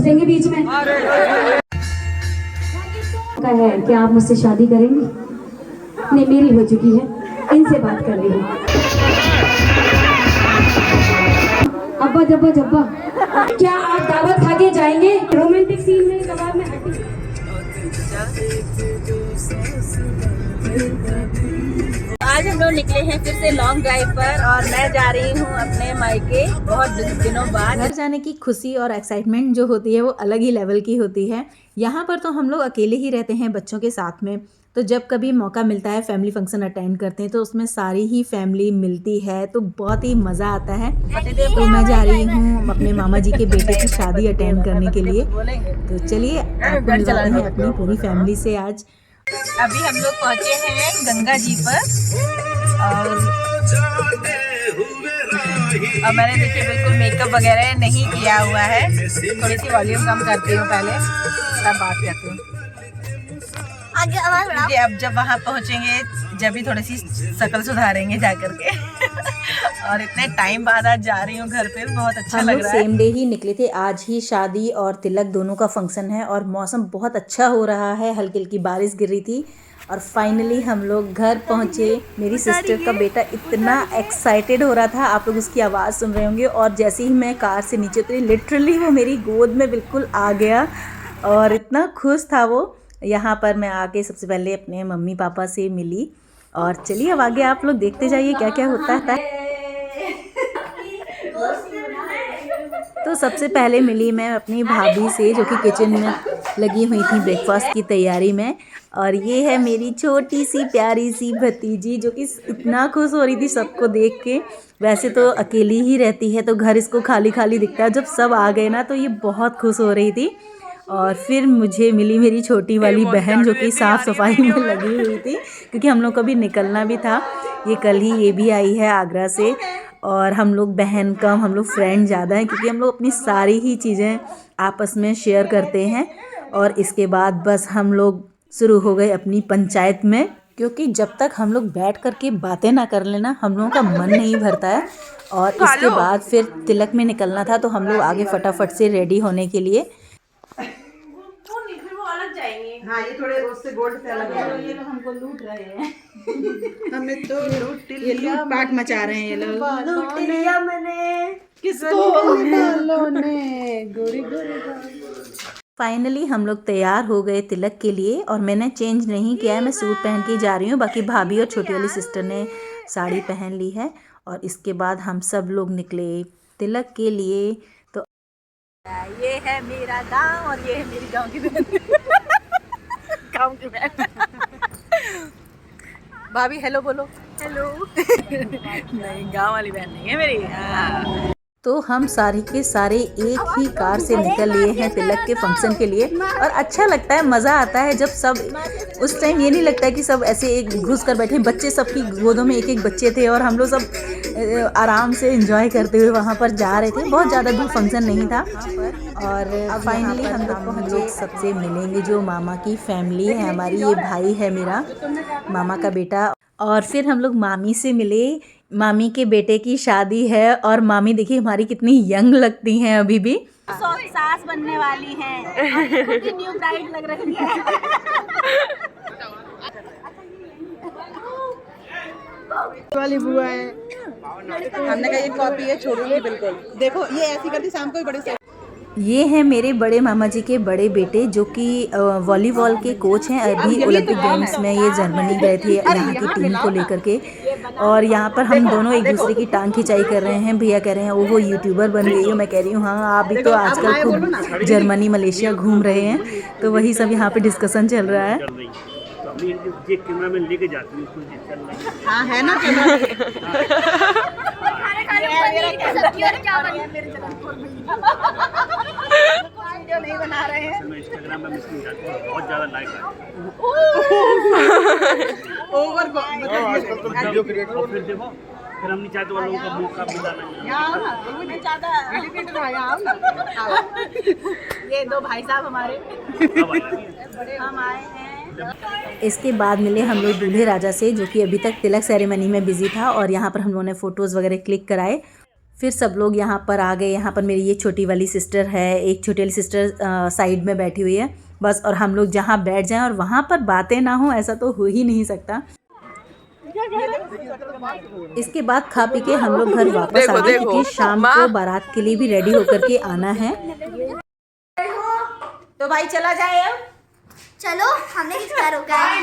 घुसेंगे बीच में। का है कि आप मुझसे शादी करेंगे? नहीं, मेरी हो चुकी है, इनसे बात कर रही हूँ। अब्बा जब्बा जब्बा, क्या आप दावत खा के जाएंगे? रोमांटिक सीन में कबाब में हड्डी। आज हम लोग निकले हैं फिर से लॉन्ग ड्राइव पर और मैं जा रही हूँ अपने मायके बहुत दिनों बाद। घर जाने की खुशी और एक्साइटमेंट जो होती है वो अलग ही लेवल की होती है। यहाँ पर तो हम लोग अकेले ही रहते हैं बच्चों के साथ में, तो जब कभी मौका मिलता है फैमिली फंक्शन अटेंड करते हैं तो उसमें सारी ही फैमिली मिलती है तो बहुत ही मज़ा आता है। तो मैं जा रही हूँ अपने मामा जी के बेटे की शादी अटेंड करने के लिए। तो चलिए आपको मिलवाते हैं अपनी पूरी फैमिली से। आज अभी हम लोग पहुँचे हैं गंगा जी पर और मैंने देखिए बिल्कुल मेकअप वगैरह नहीं किया हुआ है। थोड़ी सी वॉल्यूम कम करती हूँ पहले, तब बात करती हूँ। अब जब वहाँ पहुँचेंगे जब भी थोड़ी सी शक्ल सुधारेंगे जा करके और इतने टाइम बाद आज जा रही हूँ घर पे, बहुत अच्छा लग रहा है। सेम डे ही निकले थे, आज ही शादी और तिलक दोनों का फंक्शन है और मौसम बहुत अच्छा हो रहा है, हल्की हल्की बारिश गिर रही थी और फाइनली हम लोग घर पहुँचे। मेरी सिस्टर का बेटा इतना एक्साइटेड हो रहा था, आप लोग उसकी आवाज़ सुन रहे होंगे। और जैसे ही मैं कार से नीचे उतरी लिटरली वो मेरी गोद में बिल्कुल आ गया और इतना खुश था वो। यहाँ पर मैं आके सबसे पहले अपने मम्मी पापा से मिली और चलिए अब आगे आप लोग देखते जाइए क्या क्या होता है। तो सबसे पहले मिली मैं अपनी भाभी से जो कि किचन में लगी हुई थी ब्रेकफास्ट की तैयारी में। और ये है मेरी छोटी सी प्यारी सी भतीजी जो कि इतना खुश हो रही थी सबको देख के। वैसे तो अकेली ही रहती है तो घर इसको खाली खाली दिखता है, जब सब आ गए ना तो ये बहुत खुश हो रही थी। और फिर मुझे मिली मेरी छोटी वाली बहन जो कि साफ़ सफाई में लगी हुई थी क्योंकि हम लोग को भी निकलना भी था। ये कल ही ये भी आई है आगरा से और हम लोग बहन कम, हम लोग फ्रेंड ज़्यादा हैं क्योंकि हम लोग अपनी सारी ही चीज़ें आपस में शेयर करते हैं। और इसके बाद बस हम लोग शुरू हो गए अपनी पंचायत में, क्योंकि जब तक हम लोग बैठ कर के बातें ना कर लेना हम लोगों का मन नहीं भरता है। और इसके बाद फिर तिलक में निकलना था तो हम लोग आगे फटाफट से रेडी होने के लिए। हाँ, ये थोड़े उससे गोल्ड से अलग है। ये लोग हमको लूट रहे हैं हमें तो ये लूट पाट मचा रहे हैं ये लोग। लूट लिया मैंने किसको बालों ने गोरी गोरी। फाइनली हम लोग तैयार हो गए तिलक के लिए और मैंने चेंज नहीं किया है, मैं सूट पहन के जा रही हूँ। बाकी भाभी और छोटी वाली सिस्टर ने साड़ी पहन ली है और इसके बाद हम सब लोग निकले तिलक के लिए। तो ये है मेरा गांव और ये है मेरी गांव की बहन गांव की बहन भाभी हेलो बोलो। हेलो नहीं, गांव वाली बहन नहीं है मेरी। तो हम सारे के सारे एक ही कार से निकल लिए हैं तिलक के फंक्शन के लिए और अच्छा लगता है, मज़ा आता है जब सब उस टाइम ये नहीं लगता है कि सब ऐसे एक घुस कर बैठे। बच्चे सबकी गोदों में एक एक बच्चे थे और हम लोग सब आराम से एंजॉय करते हुए वहाँ पर जा रहे थे। बहुत ज़्यादा दूर फंक्शन नहीं था और फाइनली हम लोग सबसे मिलेंगे जो मामा की फैमिली है हमारी। ये भाई है मेरा मामा का बेटा। और फिर हम लोग मामी से मिले, मामी के बेटे की शादी है और मामी देखिए हमारी कितनी यंग लगती हैं अभी भी। सास बनने वाली हैं, खुद ही न्यू ब्राइड लग रही है। वाली बुआ है, हमने कहा ये कॉपी है छोड़ूंगी बिल्कुल। देखो ये ऐसी करती शाम को ही बड़े से। ये हैं मेरे बड़े मामा जी के बड़े बेटे जो कि वॉलीबॉल के कोच हैं। अभी ओलंपिक गेम्स में ये जर्मनी गए थे यहाँ की टीम को लेकर के और यहाँ पर हम दोनों एक दूसरे की टांग खिंचाई कर रहे हैं। भैया कह रहे हैं वो यूट्यूबर बन गई हो, मैं कह रही हूँ हाँ आप भी तो आजकल खूब जर्मनी मलेशिया घूम रहे हैं, तो वही सब यहाँ पे डिस्कशन चल रहा है। कैमरा में लेके जाती हूँ। हाँ है ना वीडियो नहीं बना रहे हैं, इंस्टाग्राम में मिसिंग जाती हूँ, बहुत ज़्यादा लाइक ओवर फिर देखो फिर हम नहीं चाहते वालों का मौका मिला नहीं। ये दो भाई साहब हमारे हम आए हैं। इसके बाद मिले हम लोग दूल्हे राजा से जो कि अभी तक तिलक सेरेमनी में बिजी था और यहाँ पर हम लोगों ने फ़ोटोज़ वगैरह क्लिक कराए। फिर सब लोग यहाँ पर आ गए। यहाँ पर मेरी ये छोटी वाली सिस्टर है, एक छोटी वाली सिस्टर साइड में बैठी हुई है बस। और हम लोग जहाँ बैठ जाएं और वहाँ पर बातें ना हो, ऐसा तो हो ही नहीं सकता। इसके बाद खा पी के हम लोग घर वापस आ गए, क्योंकि शाम को बारात के लिए भी रेडी होकर के आना है। तो भाई चला जाए अब। चलो हमने कितना रोका है?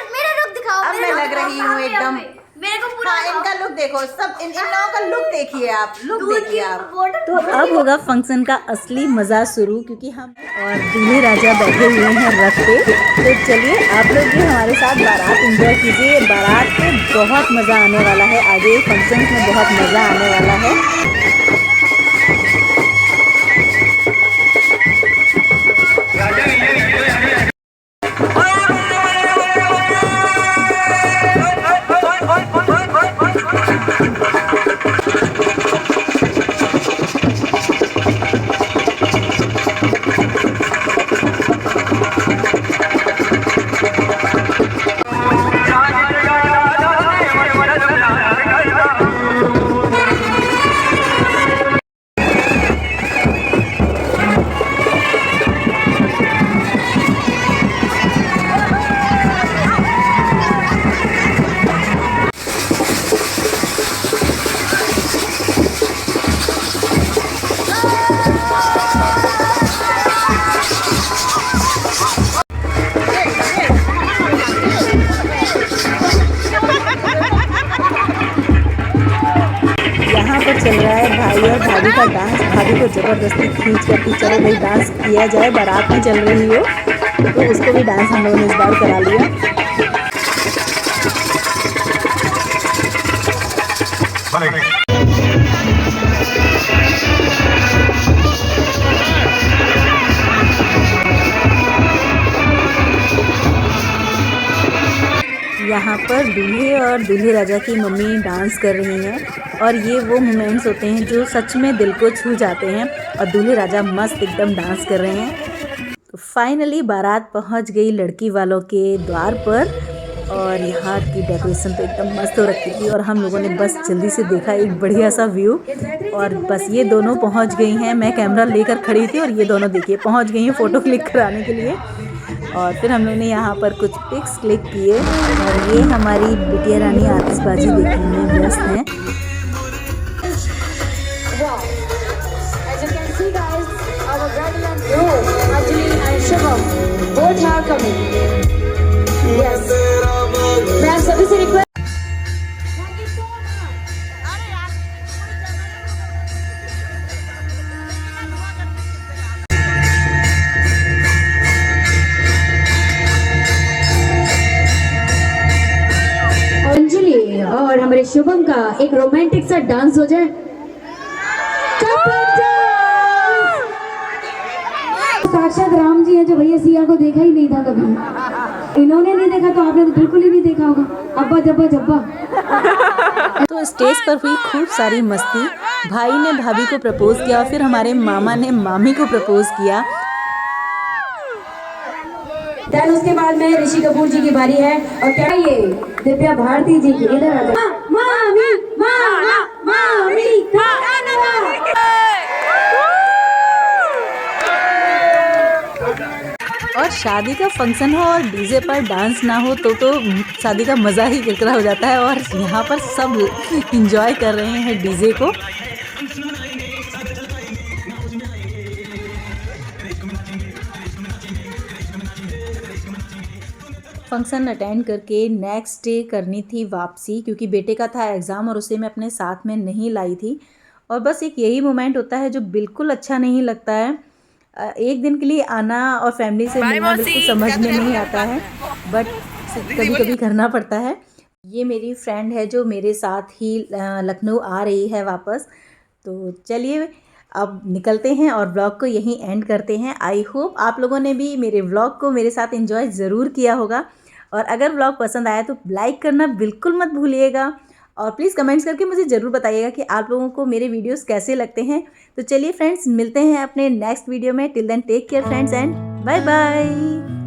मेरा लुक दिखाओ। अब मैं लग रही हूँ एकदम। मेरे को पूरा इनका लुक देखो, सब इन लोगों का लुक देखिए आप, लुक देखिए आप। तो अब होगा फंक्शन का असली मज़ा शुरू, क्योंकि हम और दूल्हे राजा बैठे हुए हैं रथ पे। तो चलिए आप लोग भी हमारे साथ बारात एंजॉय कीजिए। बारात में बहुत मज़ा आने वाला है, आगे फंक्शन में बहुत मज़ा आने वाला है। चल रहा है भाई और भाभी का डांस। भाभी को ज़बरदस्ती खींच कर के चलो भाई डांस किया जाए, बारात में चल रही हो, तो उसको भी डांस हम लोगों ने इस बार करा लिया। यहाँ पर दूल्हे और दूल्हे राजा की मम्मी डांस कर रही हैं, और ये वो मोमेंट्स होते हैं जो सच में दिल को छू जाते हैं। और दूल्हे राजा मस्त एकदम डांस कर रहे हैं। तो फाइनली बारात पहुँच गई लड़की वालों के द्वार पर, और यहाँ की डेकोरेशन तो एकदम मस्त हो रखी थी। और हम लोगों ने बस जल्दी से देखा एक बढ़िया सा व्यू, और बस ये दोनों पहुँच गई हैं। मैं कैमरा लेकर खड़ी थी और ये दोनों देखिए पहुँच गई हैं फ़ोटो क्लिक कराने के लिए। और फिर हम लोग ने यहाँ पर कुछ पिक्स क्लिक किए, और ये हमारी बिटिया रानी आतिशबाजी देखने में व्यस्त हैं। और हमारे शुभम का एक रोमांटिक सा डांस हो जाए। साक्षात राम जी हैं जो भैया सिया को देखा ही नहीं था कभी। इन्होंने नहीं देखा तो आपने तो बिल्कुल ही नहीं देखा होगा। अब्बा जब्बा जब्बा। तो स्टेज पर हुई खूब सारी मस्ती। भाई ने भाभी को प्रपोज किया, फिर हमारे मामा ने मामी को प्रपोज किया। देन उसके बाद में ऋषि कपूर जी की बारी है, और क्या ये दिव्या भारती जी की। इधर आ जाओ। मामी मामा मामी और शादी का फंक्शन हो और डीजे पर डांस ना हो तो शादी का मज़ा ही किरकिरा हो जाता है। और यहाँ पर सब इंजॉय कर रहे हैं डीजे को। फंक्शन अटेंड करके नेक्स्ट डे करनी थी वापसी, क्योंकि बेटे का था एग्ज़ाम और उसे मैं अपने साथ में नहीं लाई थी। और बस एक यही मोमेंट होता है जो बिल्कुल अच्छा नहीं लगता है। एक दिन के लिए आना और फैमिली से मिलना बिल्कुल समझ में नहीं आता है, बट कभी कभी करना पड़ता है। ये मेरी फ्रेंड है जो मेरे साथ ही लखनऊ आ रही है वापस। तो चलिए अब निकलते हैं और व्लॉग को यहीं एंड करते हैं। आई होप आप लोगों ने भी मेरे व्लॉग को मेरे साथ एंजॉय ज़रूर किया होगा, और अगर व्लॉग पसंद आया तो लाइक करना बिल्कुल मत भूलिएगा, और प्लीज़ कमेंट्स करके मुझे ज़रूर बताइएगा कि आप लोगों को मेरे वीडियोस कैसे लगते हैं। तो चलिए फ्रेंड्स, मिलते हैं अपने नेक्स्ट वीडियो में। Till then take care friends and bye bye.